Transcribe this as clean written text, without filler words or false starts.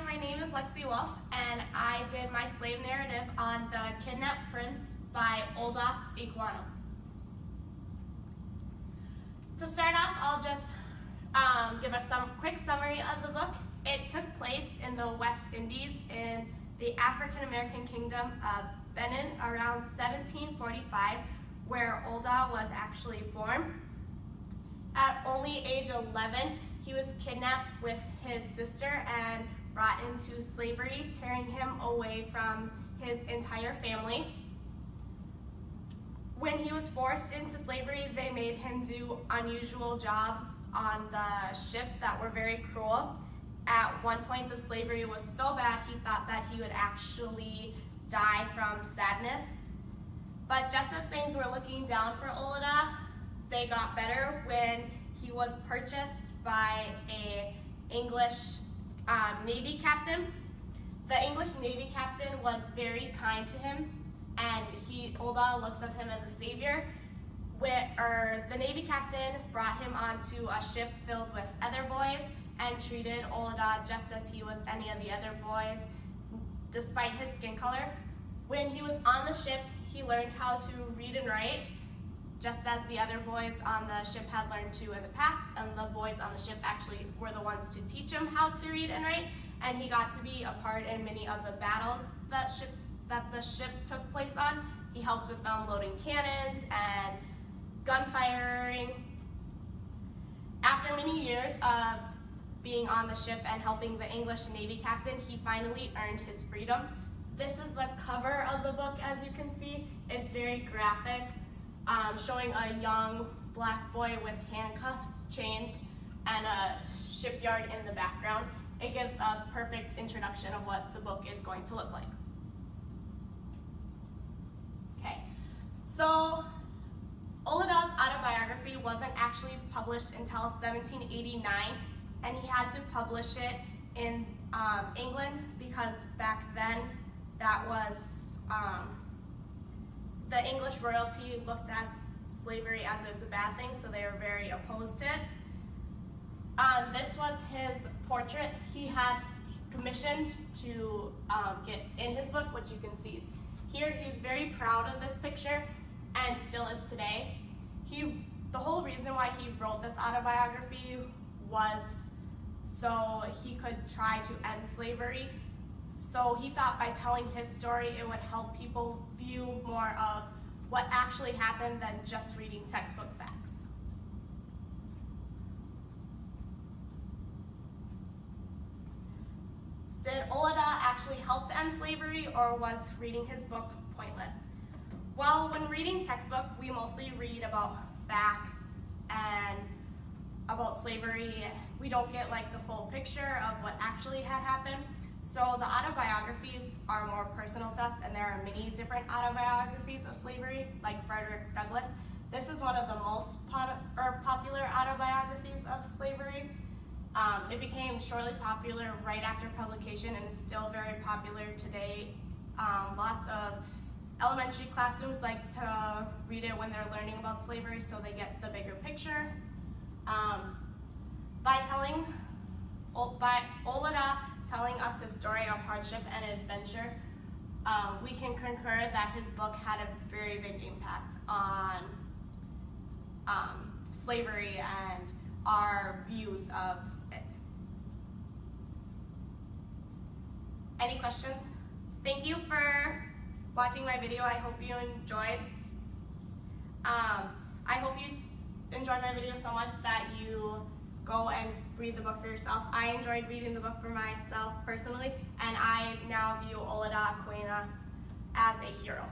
my name is Lexi Wolf, and I did my slave narrative on The Kidnapped Prince by Olaf Iguano. To start off, I'll just give a quick summary of the book. It took place in the West Indies in the African American kingdom of Benin around 1745, where Olda was actually born. At only age 11, he was kidnapped with his sister and brought into slavery, tearing him away from his entire family. When he was forced into slavery, they made him do unusual jobs on the ship that were very cruel. At one point, the slavery was so bad, he thought that he would actually die from sadness. But just as things were looking down for Olada, they got better when he was purchased by an English Navy captain. The English Navy captain was very kind to him, and Olda looks at him as a savior. The Navy captain brought him onto a ship filled with other boys and treated Olda just as he was any of the other boys, despite his skin color. When he was on the ship, he learned how to read and write, just as the other boys on the ship had learned to in the past, and the boys on the ship actually were the ones to teach him how to read and write, and he got to be a part in many of the battles that the ship took place on. He helped with unloading cannons and gunfiring. After many years of being on the ship and helping the English Navy captain, he finally earned his freedom. This is the cover of the book, as you can see. It's very graphic, showing a young black boy with handcuffs, chained, and a shipyard in the background. It gives a perfect introduction of what the book is going to look like. Okay, so Olada's autobiography wasn't actually published until 1789, and he had to publish it in England because back then that was the English royalty looked at slavery as it was a bad thing, so they were very opposed to it. This was his portrait he had commissioned to get in his book, which you can see here. He's very proud of this picture and still is today. The whole reason why he wrote this autobiography was so he could try to end slavery. So he thought by telling his story, it would help people view more of what actually happened than just reading textbook facts. Did Olada actually help to end slavery, or was reading his book pointless? Well, when reading textbook, we mostly read about facts and about slavery. We don't get like the full picture of what actually had happened. So the autobiographies are more personal to us, and there are many different autobiographies of slavery, like Frederick Douglass. This is one of the most popular autobiographies of slavery. It became shortly popular right after publication and is still very popular today. Lots of elementary classrooms like to read it when they're learning about slavery so they get the bigger picture. By Olada telling us his story of hardship and adventure, we can concur that his book had a very big impact on slavery and our views of it. Any questions? Thank you for watching my video. I hope you enjoyed. I hope you enjoyed my video so much that you go and read the book for yourself. I enjoyed reading the book for myself personally, and I now view Olada Aquinas as a hero.